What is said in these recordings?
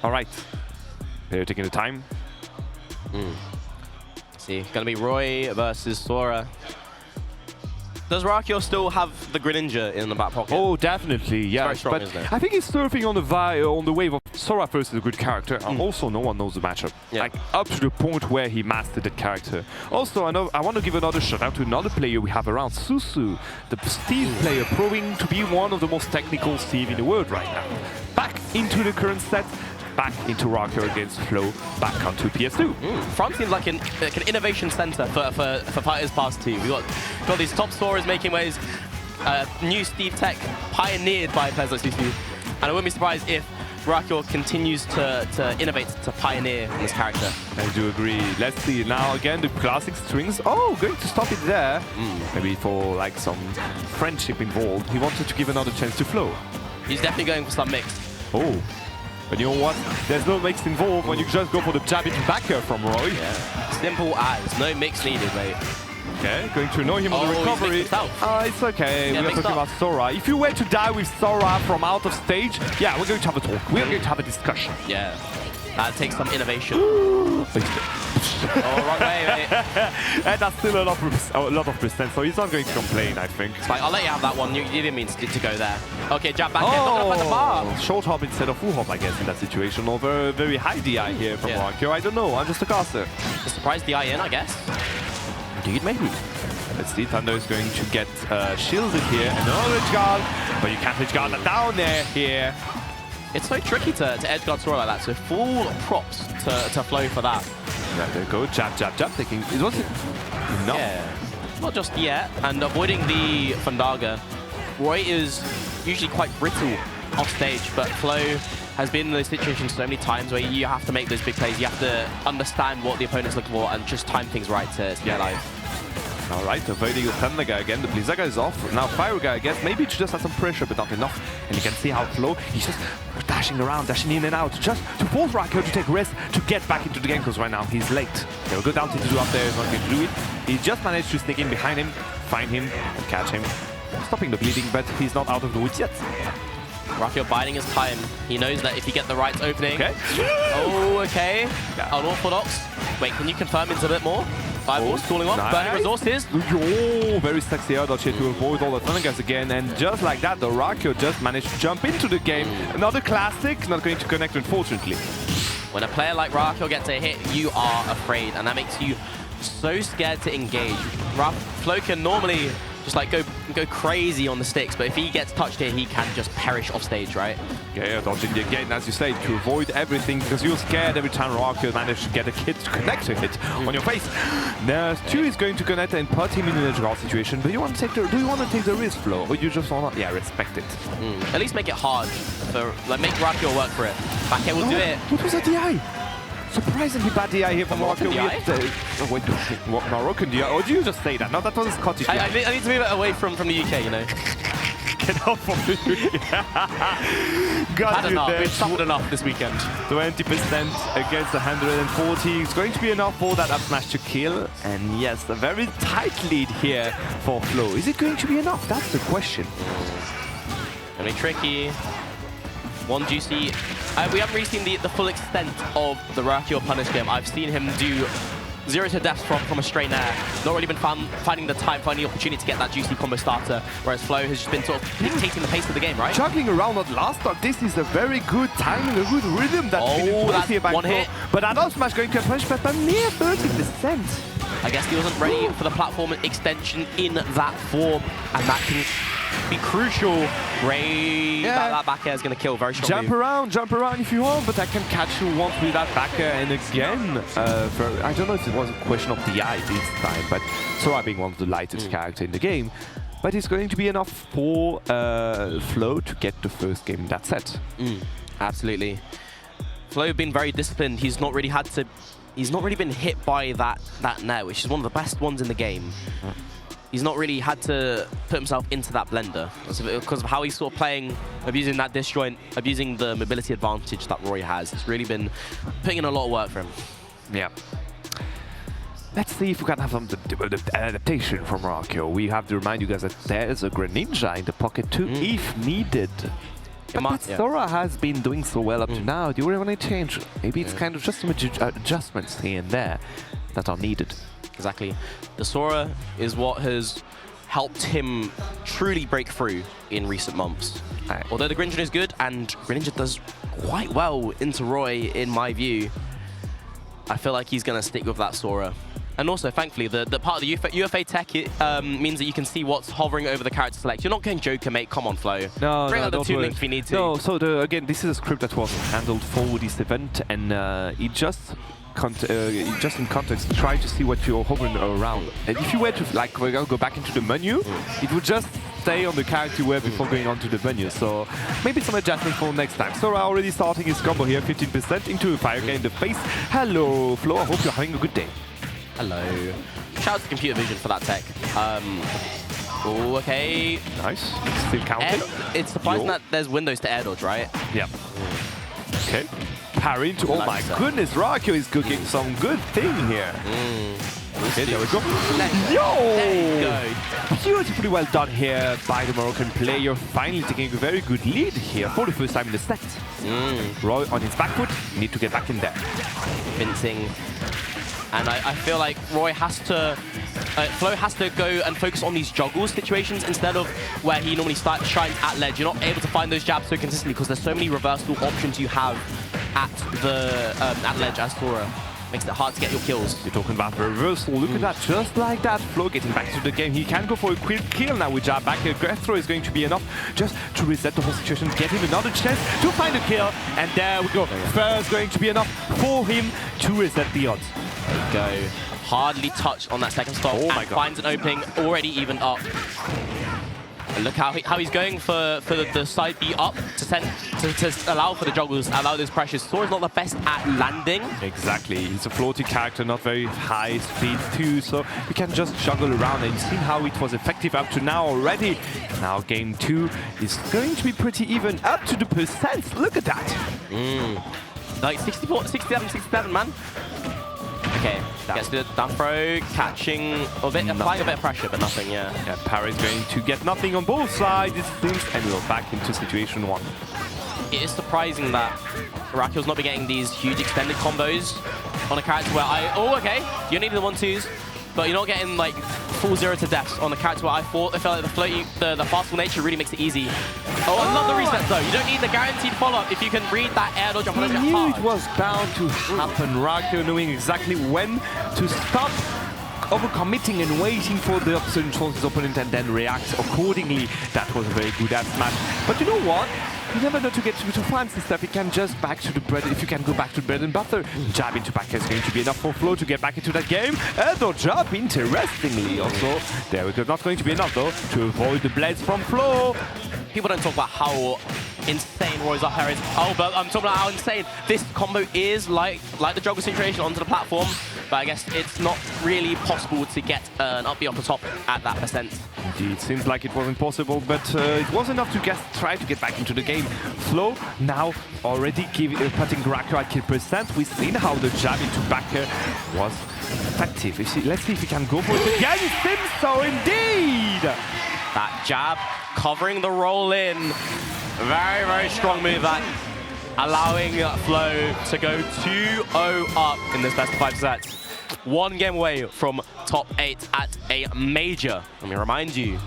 All right. They're taking the time. See, gonna be Roy versus Sora. Does Raarchyor still have the Greninja in the back pocket? Oh, definitely, yeah. Very strong, but isn't it? I think he's surfing on the wave of Sora first is a good character, and also no one knows the matchup. Yeah. Like up to the point where he mastered that character. Also, I want to give another shout out to another player we have around, Susu, the Steve player, proving to be one of the most technical Steve in the world right now. Back into the current set. Back into Raarchyor against Flow, back onto PS2. France seems like an innovation center for Fighters Pass 2. We've got these top scorers making waves, new Steve tech pioneered by players like Susu. And I wouldn't be surprised if Raarchyor continues to innovate, to pioneer in this character. I do agree. Let's see now again the classic strings. Oh, going to stop it there. Maybe for like some friendship involved. He wanted to give another chance to Flow. He's definitely going for some mix. Oh. But you know what? There's no mix involved when you just go for the jab into backer from Roy. Yeah. Simple as. No mix needed, mate. Okay, going to annoy him on the recovery. It's okay. Yeah, we're talking about Sora. If you were to die with Sora from out of stage, yeah, we're going to have a talk. We're going to have a discussion. Yeah. That takes some innovation. Oh, wrong way, mate. And that's still a lot of percent, so he's not going to complain, I think. It's like, I'll let you have that one. You didn't mean to go there. Okay, jab back in. Not gonna find the bar. Short hop instead of full hop, I guess, in that situation. Over a very high DI here from Raarchyor. I don't know. I'm just a caster. A surprise DI in, I guess. Indeed, maybe. Let's see. Thunder is going to get shielded here. Another edge guard, but you can't edge guard that down there here. It's so tricky to edge guard Sora like that, so full props to Flow for that. There you go, jab, jab, jab, taking, it wasn't enough. Yeah, not just yet, and avoiding the Fundaga. Roy is usually quite brittle off stage, but Flow has been in those situations so many times where you have to make those big plays, you have to understand what the opponent's looking for and just time things right to get alive. All right, avoiding the Thunder guy again. The Blizzard guy is off. Now Fire guy, I guess. Maybe to just have some pressure, but not enough. And you can see how Flow, he's just dashing around, dashing in and out, just to force Raarchyor to take rest, to get back into the game, because right now he's late. He will go down to do up there, he's not going to do it. He just managed to sneak in behind him, find him, and catch him. Stopping the bleeding, but he's not out of the woods yet. Raarchyor biding his time. He knows that if he gets the right opening... Okay. Oh, okay. Unorthodox. Wait, can you confirm it a bit more? Fireballs cooling off, burning resources. Oh, very sexy air dodge here to avoid all the Thunder guys again. And just like that, the Raarchyor just managed to jump into the game. Another classic, not going to connect, unfortunately. When a player like Raarchyor gets a hit, you are afraid, and that makes you so scared to engage. Flow can normally just like go crazy on the sticks, but if he gets touched here, he can just perish off stage, right? Yeah, dodging the again, as you say, to avoid everything, because you're scared every time Raarchyor managed to get a hit to connect a hit on your face. Now, Stu is going to connect and put him in an edge guard situation, but do you want to take the risk, Flo, or you just want to, respect it? At least make it hard, like make Raarchyor work for it. Back air will do it. What was that DI? Surprisingly bad DI here from Raarchyor. Wait, what Moroccan DI? Or do you just say that? No, that was a Scottish DI. I need to move it away from the UK, you know. Get off from the UK. Got you there. We've suffered enough this weekend. 20% against 140. It's going to be enough for that up smash to kill. And yes, a very tight lead here for Flow. Is it going to be enough? That's the question. Gonna be tricky. One juicy. We haven't really seen the full extent of the Raarchyor punish game. I've seen him do 0 to death from a straight air. Not really been finding the time, finding the opportunity to get that juicy combo starter, whereas Flow has just been sort of dictating the pace of the game, right? Juggling around on last stock, this is a very good timing, a good rhythm that's been in place here by one hit. But that up smash going to punish but near 30%. I guess he wasn't ready for the platform extension in that form, and that can be crucial. That back air is going to kill very strongly. Jump around if you want, but I can catch you once with that back air. And again, I don't know if it was a question of DI this time, but Sora being one of the lightest characters in the game. But it's going to be enough for Flow to get the first game in that set. Absolutely. Flow been very disciplined. He's not really been hit by that net, which is one of the best ones in the game. He's not really had to put himself into that blender because of how he's sort of playing, abusing that disjoint, abusing the mobility advantage that Roy has. It's really been putting in a lot of work for him. Yeah. Let's see if we can have some adaptation from Raarchyor. We have to remind you guys that there is a Greninja in the pocket too, if needed. But Sora has been doing so well up to now. Do you really want to change? Maybe it's kind of just some adjustments here and there that are needed. Exactly. The Sora is what has helped him truly break through in recent months. Although the Greninja is good, and Greninja does quite well into Roy, in my view, I feel like he's going to stick with that Sora. And also, thankfully, the part of the UFA tech means that you can see what's hovering over the character select. You're not going Joker, mate. Come on, Flo. No, Bring out the don't two worry. links if you need to. No, so again, this is a script that was handled for this event, and it just in context, try to see what you're hovering around. And if you were to go back into the menu, it would just stay on the character you were before going on to the menu. So maybe some adjustment for next time. Sora already starting his combo here, 15% into a fire guy in the face. Hello, Flo. I hope you're having a good day. Hello. Shout out to computer vision for that tech. Oh, okay. Nice. Still counting. It's surprising that there's windows to air dodge, right? Yeah. Okay. Parry into. Oh my goodness, Raarchyor is cooking some good thing here. Okay, there we go. Yo! There you go. Beautifully well done here by the Moroccan player. Finally taking a very good lead here for the first time in the set. Roy on his back foot. Need to get back in there. Convincing. And I feel like Roy has to, Flo has to go and focus on these juggle situations instead of where he normally shines at ledge. You're not able to find those jabs so consistently because there's so many reversal options you have at the at ledge as Sora. Makes it hard to get your kills. You're talking about the reversal. Look at that, just like that. Flo getting back into the game. He can go for a quick kill now with jab back. A breath throw is going to be enough just to reset the whole situation, get him another chance to find a kill. And there we go. First going to be enough for him to reset the odds. There you go. Hardly touched on that second stop and finds an opening already evened up. And look how he's going for the side B up to allow for the juggles, allow those pressures. Sora's not the best at landing. Exactly. He's a floaty character, not very high speed too, so you can just juggle around. And you've seen how it was effective up to now already. Now game 2 is going to be pretty even up to the percent. Look at that. Like 64, 67, 67, man. Okay, gets the down throw, catching applying a bit of pressure, but nothing, yeah. Yeah, Parry's going to get nothing on both sides, it seems, and we're back into situation 1. It is surprising that Raarchyor's not been getting these huge extended combos on a character where oh, okay, you're needing the 1-2s, but you're not getting like full 0 to deaths on a character where I felt like the fastball nature really makes it easy. Oh, I love the resets though. You don't need the guaranteed follow-up if you can read that air dodge. He knew it was bound to happen. Raarchyor knowing exactly when to stop overcommitting and waiting for the opposite choice his opponent and then react accordingly. That was a very good ass match. But you know what? You never know to get to fancy stuff. You can just back to the bread. If you can go back to bread and butter, jab into back is going to be enough for Flo to get back into that game. Or jab, interestingly, also. There we go. Not going to be enough though to avoid the blades from Flo. People don't talk about how insane Roy's up air is. Oh, but I'm talking about how insane this combo is, like the juggle situation onto the platform. But I guess it's not really possible to get an up B off the top at that percent. Indeed, seems like it wasn't possible, but it was enough to try to get back into the game. Flo now already putting Raarchyor at kill percent. We've seen how the jab into back was effective. Let's see if he can go for it again. Seems so indeed. That jab covering the roll in. Very, very strong move that. Allowing Flo to go 2-0 up in this best of 5 sets. 1 game away from top 8 at a major. Let me remind you,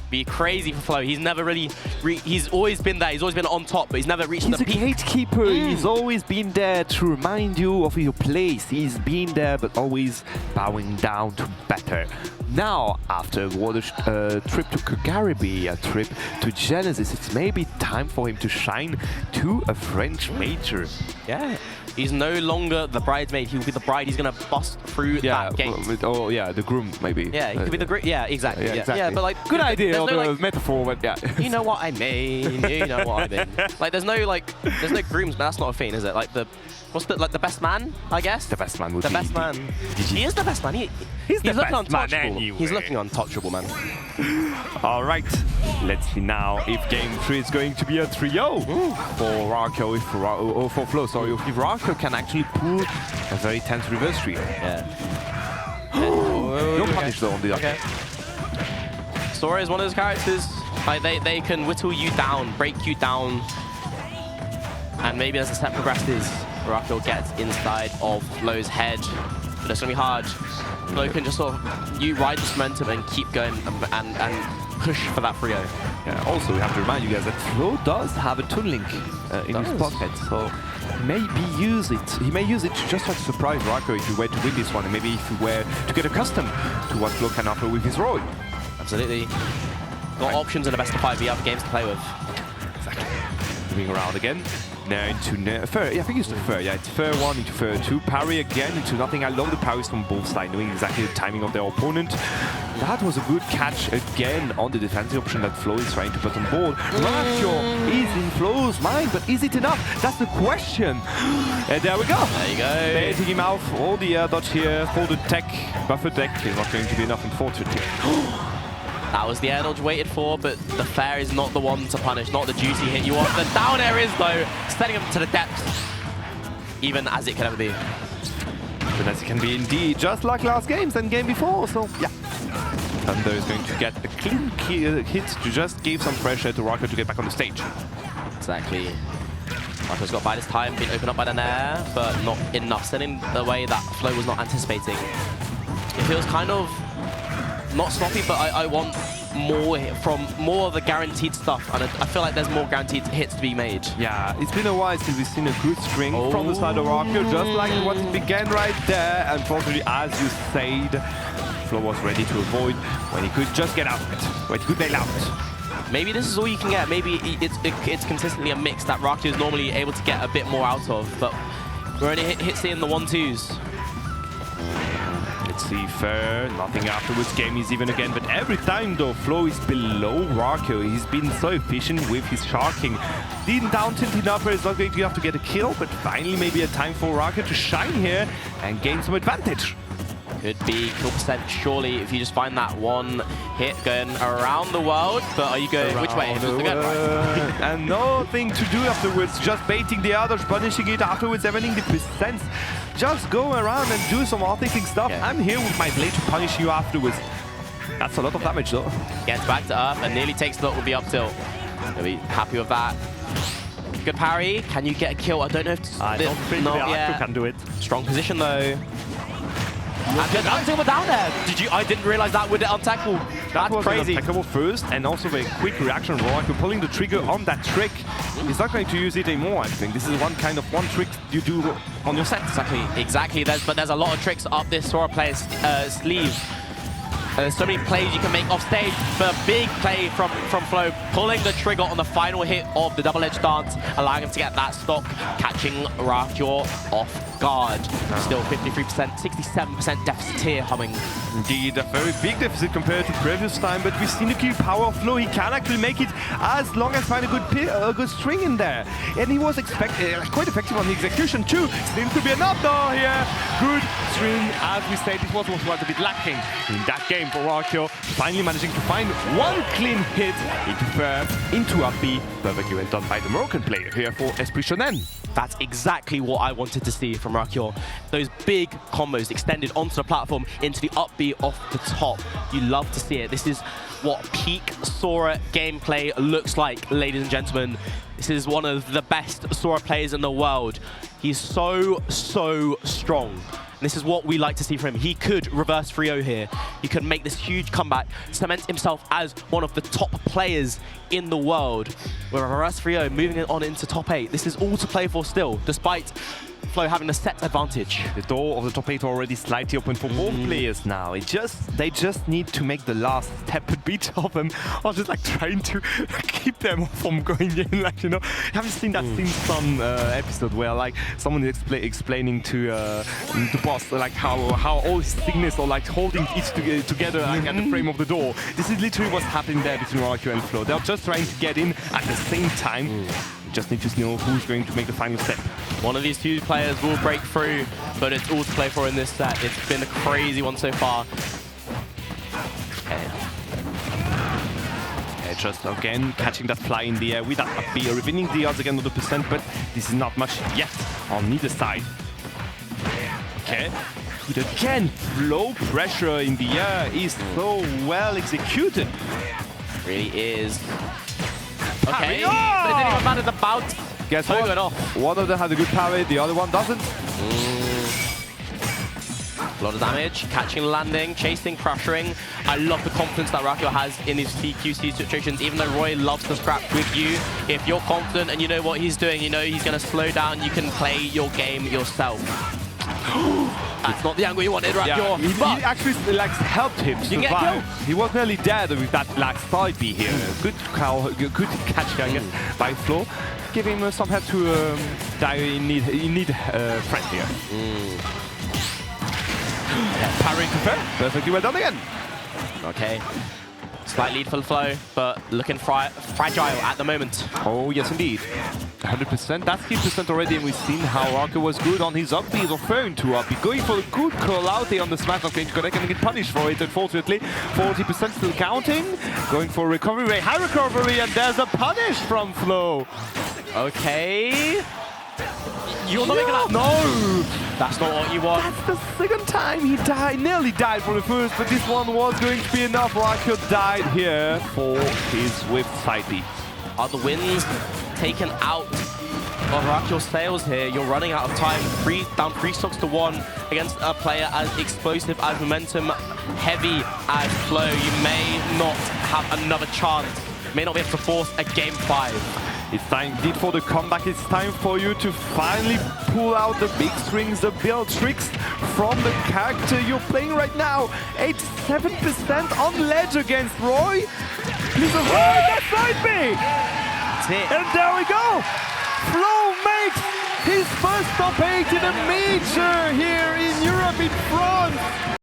be crazy for Flo. He's never really, he's always been there. He's always been on top, but he's never reached the peak. He's a gatekeeper. He's always been there to remind you of your place. He's been there, but always bowing down to better. Now, after a trip to Kagaribi, a trip to Genesis, it's maybe time for him to shine to a French major. Yeah. He's no longer the bridesmaid. He will be the bride. He's going to bust through that gate. Oh, yeah, the groom, maybe. Yeah, he could be the groom. Yeah, exactly. Yeah, exactly. Yeah, but like... Good idea of no, the metaphor, but yeah. You know what I mean. You know what I mean. Like, there's no grooms, but that's not a thing, is it? Like, the best man, I guess? The best man would be. The best man. He is the best man. He's the looking best man untouchable. anyway. He's looking untouchable, man. All right. Let's see now if game 3 is going to be a trio for Raarchyor, or for Flo, sorry. If Raarchyor can actually pull a very tense reverse trio. Yeah. No punish though on the other. Sora is one of those characters, like they can whittle you down, break you down And maybe as the set progresses, Raarchyor gets inside of Flow's head. But it's going to be hard. Flow can just sort of ride this momentum and keep going and push for that 3-0. Yeah, also, we have to remind you guys that Flo does have a Toon Link in his pocket, so maybe use it. He may use it to just try to surprise Raarchyor if he were to win this one, and maybe if he were to get accustomed to what Flo can offer with his role. Absolutely. Got options in the best of 5 other games to play with. Exactly. Moving around again. Now into Fur. Yeah, I think it's the Fur. Yeah, it's Fur 1 into Fur 2. Parry again into nothing. I love the parries from both sides, knowing exactly the timing of their opponent. That was a good catch again on the defensive option that Flo is trying to put on board. Raarchyor is in Flo's mind, but is it enough? That's the question. And there we go. There you go. Baiting him out. All the air dodge here for the tech. Buffer tech is not going to be enough, unfortunately. That was the air dodge waited for, but the fair is not the one to punish, not the juicy hit you want. The down air is, though, sending him to the depths, even as it can ever be. But as it can be indeed, just like last games and game before, so yeah. Thunder is going to get a clean hit to just give some pressure to Raarchyor to get back on the stage. Exactly. Raarchyor's got by this time, been opened up by the nair, but not enough, sending the way that Flo was not anticipating. It feels kind of not sloppy, but I want more of the guaranteed stuff, and I feel like there's more guaranteed hits to be made. Yeah, it's been a while since we've seen a good string from the side of Raarchyor, just like what it began right there. Unfortunately, as you said, Flo was ready to avoid when he could just get out of it, when he could bail out. Maybe this is all you can get. Maybe it's consistently a mix that Raarchyor is normally able to get a bit more out of, but we're only seeing the 1-2s. Let's see, Fair, nothing afterwards, game is even again, but every time though Flo is below Raarchyor, he's been so efficient with his sharking. The down tilt enough is not going to have to get a kill, but finally maybe a time for Raarchyor to shine here and gain some advantage. Could be kill percent surely if you just find that one hit going around the world, but are you going which way? And nothing to do afterwards, just baiting the others, punishing it afterwards, evening the percents. Just go around and do some artistic stuff. Yeah. I'm here with my blade to punish you afterwards. That's a lot of damage though. Gets back to earth and nearly takes the look with the up tilt. He'll be happy with that. Good parry. Can you get a kill? I don't know if I don't think the Raarchyor can do it. Strong position though. And just untackle down there. I didn't realize that with the untackle. That was crazy. Unattackable first, and also a quick reaction. Raarchyor pulling the trigger on that trick. He's not going to use it anymore, I think. This is one trick you do on your set. Exactly. But there's a lot of tricks up this Sora player's sleeve. There's so many plays you can make off stage, but a big play from Flo, pulling the trigger on the final hit of the double-edged dance, allowing him to get that stock, catching Raarchyor off guard. Still 53%, 67% deficit here humming. Indeed, a very big deficit compared to previous time, but we've seen the key power of Flo. He can actually make it as long as find a good string in there. And he was quite effective on the execution too. Seems to be enough though here. Good string, as we said, it was a bit lacking in that game for Raarchyor. Finally managing to find one clean hit into up B. Perfectly well done by the Moroccan player here for Esprit Shonen. That's exactly what I wanted to see from Raarchyor. Those big combos extended onto the platform into the up B off the top. You love to see it. This is what peak Sora gameplay looks like, ladies and gentlemen. This is one of the best Sora players in the world. He's so strong. And this is what we like to see from him. He could reverse 3-0 here. He could make this huge comeback, cement himself as one of the top players in the world. With a reverse 3-0, moving on into top 8. This is all to play for still, despite Flo having a set advantage. The door of the top 8 already slightly open for both players now. They just need to make the last step a bit of them. I was just like trying to keep them from going in, like, you know. Haven't seen that Simpsons episode where like someone is explaining to the boss like how all his sickness or like holding it together like, at the frame of the door. This is literally what's happening there between Raarchyor and Flo. They're just trying to get in at the same time. Just need to know who's going to make the final step. One of these two players will break through, but it's all to play for in this set. It's been a crazy one so far. Just again catching that fly in the air with that up B, winning the odds again with the percent, but this is not much yet on neither side. Okay. But again, Flo pressure in the air is so well executed. Really is. Okay, but it didn't even matter. The bounce guess Flo what? going off. One of them has a good parry, the other one doesn't. A lot of damage, catching, landing, chasing, pressuring. I love the confidence that Raarchyor has in these TQC situations. Even though Roy loves to scrap with you, if you're confident and you know what he's doing, you know he's going to slow down, you can play your game yourself. That's not the angle you wanted, Raarchyor. Yeah, he actually like, helped him survive. He was nearly dead with that like side B here. Good catch, I guess, by Flo. Give him some help to die in need friend here. Parrying to fair. Perfectly well done again. Okay. Slight lead for Flo, but looking fragile at the moment. Oh, yes, indeed. 100%. That's 3% already, and we've seen how Raarchyor was good on his up B, referring to up B. Going for a good call out there on the smash of Connect and get punished for it, unfortunately. 40% still counting. Going for recovery rate, high recovery, and there's a punish from Flo. Okay. You're not making that. No! That's not what you want. That's the second time he nearly died for the first, but this one was going to be enough. Raarchyor died here for his whip side B. Are the wins taken out of Raarchyor's sails here? You're running out of time. Down 3 stocks to 1 against a player as explosive, as momentum heavy as Flo. You may not have another chance. May not be able to force a game 5. It's time indeed for the comeback. It's time for you to finally pull out the big strings, the build tricks from the character you're playing right now. 87% on ledge against Roy. Please avoid that side B. That's it. And there we go. Flo makes his first top 8 in a major here in Europe, in France.